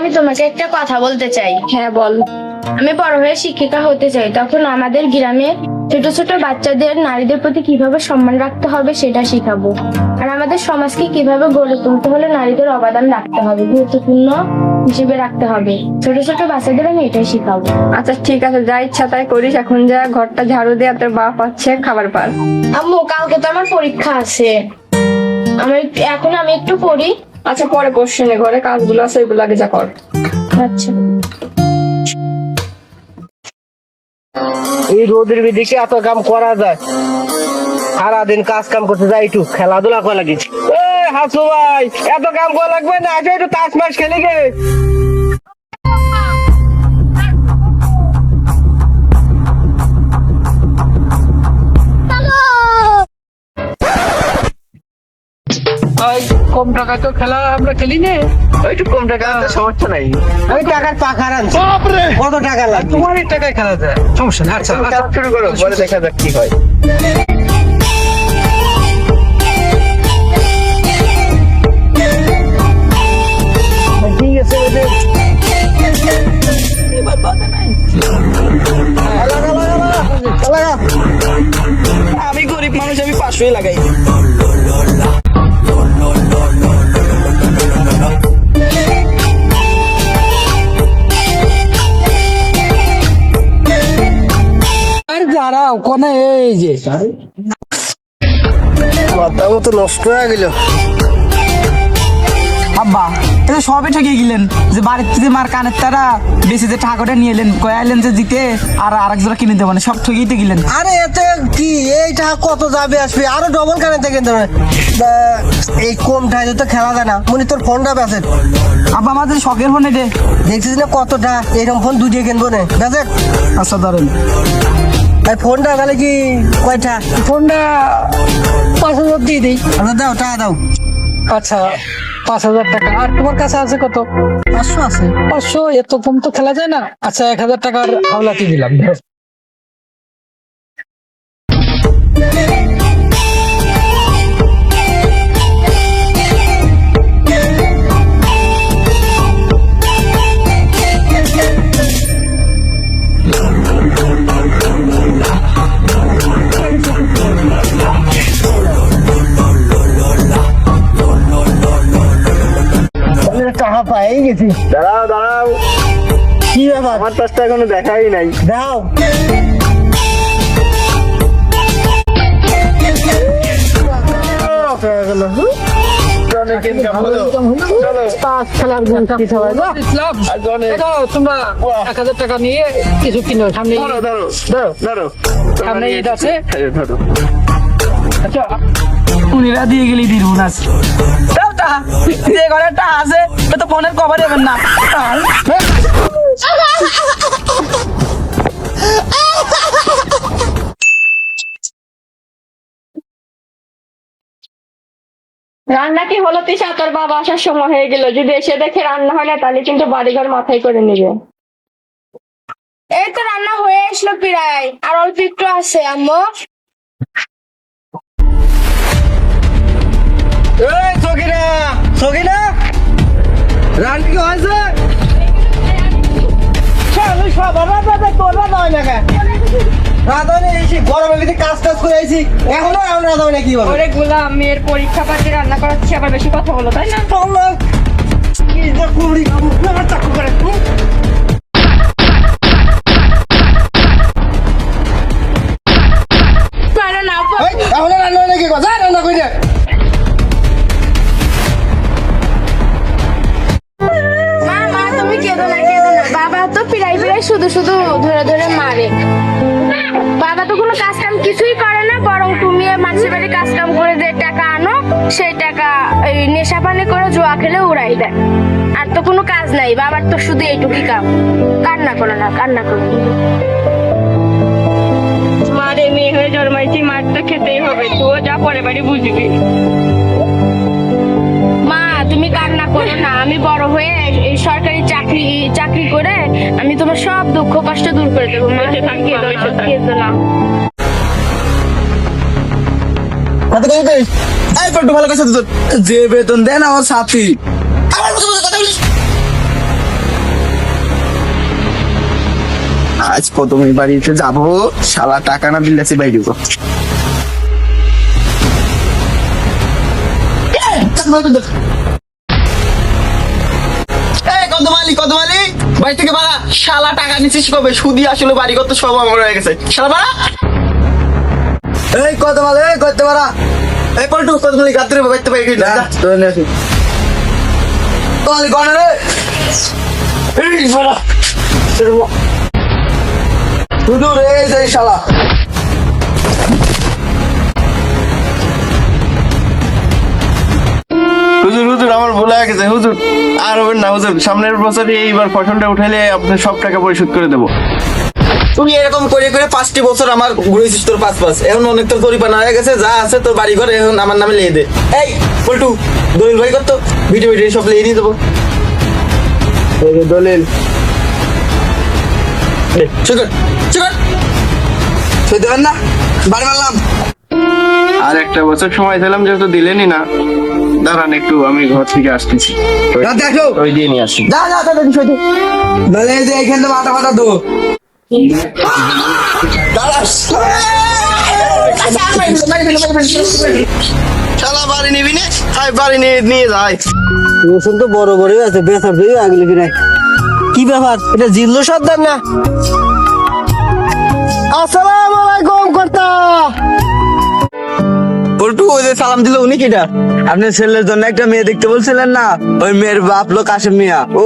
আমি তোমাকে একটা কথা বলতে চাই। হ্যাঁ বল। আমি বড় হয়ে শিক্ষিকা হতে চাই, তখন আমাদের গ্রামে ছোট ছোট বাচ্চাদের নারীদের প্রতি কিভাবে সম্মান রাখতে হবে সেটা শিখাবো। আর আমাদের সমাজকে কিভাবে গড়ে তুলতে হলে নারীদের অবদান রাখতে হবে, গুরুত্বপূর্ণ হিসেবে রাখতে হবে। ছোট ছোট বাচ্চাদের আমি এটাই শিখাবো। আচ্ছা ঠিক আছে, যা ইচ্ছা তাই করিস। এখন যা ঘরটা ঝাড়ু দিয়ে তোর বাপ আছে খাবার পার। আম্মু, কালকে তো আমার পরীক্ষা আছে, আমি একটু পড়ি। আচ্ছা পরে বসে নে, ঘরে কাজগুলো আছে ওইগুলো আগে যা কর। আচ্ছা। এই রোদের বিদিকে এত কাম করা যায়? সারাদিন কাজ কাম করতে যাই, একটু খেলাধুলা করা লাগে। হাসু ভাই, এত কাম করা লাগবে না, আসে একটু তাস মাস খেলে গে। কম টাকায় তো খেলা আমরা খেলি না, একটু কম টাকা সমস্যা নাই। আমি টাকার পাখা আনছি। কত টাকা লাগবে? তোমার এই টাকায় খেলা যায়, সমস্যা নেই। আচ্ছা শুরু করো, পরে দেখা যাক কি হয়। ঠিক আছে, আমি গরিব মানুষ, আমি 500 লাগাই। দাঁড়াও কোনে, এই যে মাথা মতো নষ্ট হয়ে গেল। আব্বা এটা সবে ঠকে গেলেন যে বাড়ির থেকে মার কানের তারা বেশি যে টাকাটা নিয়ে এলেন, কয়ালেন যে জিতে আর আরেক জোড়া কিনে দেবেন, সব ঠকেই তো গেলেন। আরে এতে কি, এই টাকা কত যাবে আসবে, আরো ডবল কানে থেকে এই কম টাকা তো খেলা যায় না। মনে তোর ফোনটা বেচে। আব্বা আমাদের শখের ফোন এটা, দেখছিস না কতটা, এরকম ফোন দুটিয়ে কিনবো না বেচে। আচ্ছা ধরেন এই ফোনটা গেলে কি কয়টা? ফোনটা 5,000 দিয়ে দিই। আচ্ছা দাও, টাকা দাও। আচ্ছা 5,000 টাকা। আর তোমার কাছে আছে কত? 500 আছে। 500? এত কম তো খেলা যায় না। আচ্ছা 1,000 টাকার হাওলাতি দিলাম, ধরো। টাকা পাই গেছি। দাঁড়াও দাঁড়াও, কি ব্যাপার? আমার পাশটা এখনো দেখাই নাই। দাও। অনেক ইনকাম হলো। চলো। পাঁচ খেলার গুণ কি সবাই? ইসলাম, আজ অনেক। দাও, তোমরা 1,000 টাকা নিয়ে কিছু কিনো। সামনে ধরো ধরো দাও, ধরো, সামনে ঈদ আছে। এই ধরো। আচ্ছা উনিরা দিয়ে গেলি দিরুন আছে যে ঘরে টা আছে তো ফোনের কভার দেবেন না। রান্না কি হলো তিশা? তোর বাবা আসার সময় হয়ে গেল, যদি এসে দেখে রান্না হয় না তাহলে কিন্তু বাড়িঘর মাথায় করে নিবে। এই তো রান্না হয়ে আসলো প্রায়, আর অল্প একটু আছে আম্মু। এই সকিনা, সকিনা, রান কি হয়েছে? আমি সবার রাতে তোরা নয় না কেন? রাধনে এসে গরমের ভিতরে কাজ টাজ করে আইছি, এখনো এমন রাধনে কি বলে? ওরে গোলাম, মেয়ের পরীক্ষা পাতি রান্না করাচ্ছি, আবার বেশি কথা বলো তাই না? আল্লাহ, কি যে কুড়ি খাবো, আমার চাকু করে। পারো না এই, এখনো রান্না হয় নাকি? যা রান্না করি না। মা, মা তুমি কেঁদো না, কেঁদো না। বাবা তো পিড়াই পিড়াই শুধু শুধু ধরে ধরে মারে। বাবা তো কোনো কাজ কাম কিছুই করে না, বরং তুমি মানুষের বাড়ি কাজ কাম করে যে টাকা আনো, সেই টাকা এই নেশা পানি করে জুয়া খেলে উড়াই দেয়। আর তো কোনো কাজ নাই বাবার, তো শুধু এইটুকুই কাম। কান্না করো না, কান্না করো না। মারে মেয়ে হয়ে জন্মাইছি, মার তো খেতেই হবে, তুইও যা পরে বাড়ি বুঝবি। মা তুমি কান্না করো না, আমি বড় হয়ে এই সরকারি চাকরি করে আমি তোমার সব দুঃখ কষ্ট দূর করে দেবো। মা কেঁদো না। যে বেতন দেন আমার সাথী আজ প্রথমে বাড়িতে যাবো, শালা টাকা না দিলে বাইরে যাবো। কত মালি বাড়ি থেকে বাড়া, শালা টাকা নিচ্ছিস কবে? সুদি আসলে বাড়ি কত সব আমার হয়ে গেছে, শালা বাড়া। এই কত মালি, করতে পারা। এই পল্টু কত মালি গাত্রে বাইতে পাই না তো নে আসি তো মালি কোন রে? এই বাড়া তুই রে এই শালা। হুজুর হুজুর আমার ভুল হয়ে গেছে হুজুর, আর হবেন না হুজুর, সামনের বছরে এইবার ফসলটা উঠাইলে আপনার সব টাকা পরিশোধ করে দেবো। তুই এরকম করে করে 5টি বছর আমার ঘুরেছিস, তোর পাঁচ এখন অনেক তোর পরিপানা হয়ে গেছে, যা আছে তোর বাড়ি ঘর এখন আমার নামে লিয়ে দে। এই পল্টু দলিল ভাই করতো, ভিডিও ভিডিও সব লিয়ে দিয়ে দেবো। দলিল সই দেবেন না, বাড়ি মারলাম। আর একটা বছর সময় দিলাম, যেহেতু দিলেনই না, দাঁড়ান একটু আমি ঘর থেকে আসতেছি, ওই দিয়ে নিয়ে আসি। যা যা তাড়াতাড়ি সই দে, নাহলে এই যে এইখানে মাথা মাথা দো। শালা বাড়ি নিবি না, বাড়ি নিয়ে যাই। রসুন তো বড় বড় আছে, বেচার দিয়ে আগলে কিনে। কি ব্যাপার, এটা জিল্লু সর্দার না? আসসালামু আলাইকুম কর্তা। পল্টু ওই যে সালাম দিল, উনি কিটা? আপনার ছেলের জন্য একটা মেয়ে দেখতে বলছিলেন না, ওই মেয়ের বাপ লোক কাশিম মিয়া। ও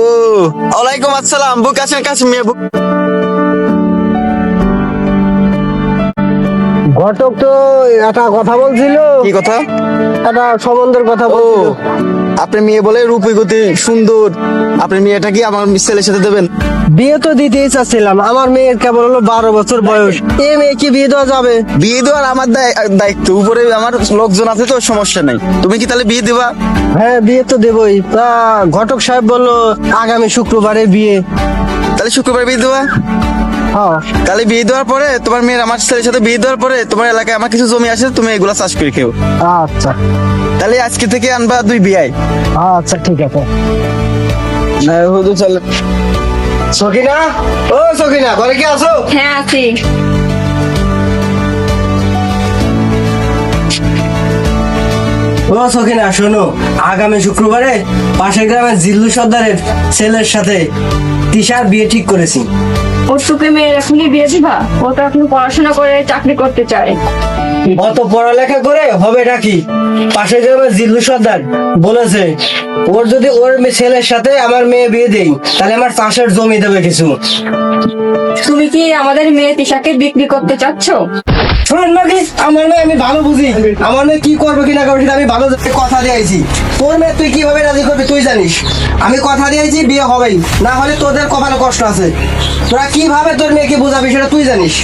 ওয়ালাইকুম আসসালাম, বুক কাশিম কাশিম মিয়া। ঘটক তো একটা কথা বলছিল। কি কথা? একটা সম্বন্ধের কথা বলছিল। আপনার মেয়ে বলে রূপী গতি সুন্দর, আপনার মেয়েটা কি আমার ছেলের সাথে দেবেন? বিয়ে তো দিতেই চাচ্ছিলাম, আমার মেয়ের কেবল হলো 12 বছর বয়স, এই মেয়ে কি বিয়ে দেওয়া যাবে? বিয়ে দেওয়ার আমার দায়িত্ব, উপরে আমার লোকজন আছে তো, সমস্যা নাই। তুমি কি তাহলে বিয়ে দিবা? হ্যাঁ বিয়ে তো দেবই। তা ঘটক সাহেব বললো আগামী শুক্রবারে বিয়ে, তাহলে শুক্রবার বিয়ে দেবা। তাহলে বিয়ে দেওয়ার পরে তোমার মেয়ের আমার ছেলের সাথে বিয়ে দেওয়ার পরে তোমার এলাকায় আমার কিছু জমি আছে, তুমি এগুলা চাষ করে খেও। আচ্ছা তাহলে আজকে থেকে আনবা 2 বিয়াই। আচ্ছা ঠিক আছে। না হুজুর চল। সকিনা, ও সকিনা, ঘরে কি আছো? হ্যাঁ আছি। ও সকিনা শোনো, আগামী শুক্রবারে পাশের গ্রামের জিল্লু সর্দারের ছেলের সাথে তিশার বিয়ে ঠিক করেছি। ওর তোকে মেয়ের এখনই বিয়ে দিবা? ও তো এখন পড়াশোনা করে চাকরি করতে চায়। অত পড়ালেখা করে হবে নাকি? পাশের গ্রামের জিল্লু সর্দার বলেছে ওর যদি ওর ছেলের সাথে আমার মেয়ে বিয়ে দেই, তাহলে আমার চাষের জমি দেবে কিছু। তুমি কি আমাদের মেয়ে তিশাকে বিক্রি করতে চাচ্ছ? শোনেন নাকি, আমার মেয়ে আমি ভালো বুঝি, আমার মেয়ে কি করবে কিনা করবে সেটা আমি ভালো কথা দিয়েছি। তোর মেয়ে তুই কিভাবে রাজি করবি তুই জানিস, আমি কথা দিয়েছি বিয়ে হবেই, না হলে তোদের কপালে কষ্ট আছে। তোরা কিভাবে তোর মেয়েকে বোঝাবি সেটা তুই জানিস।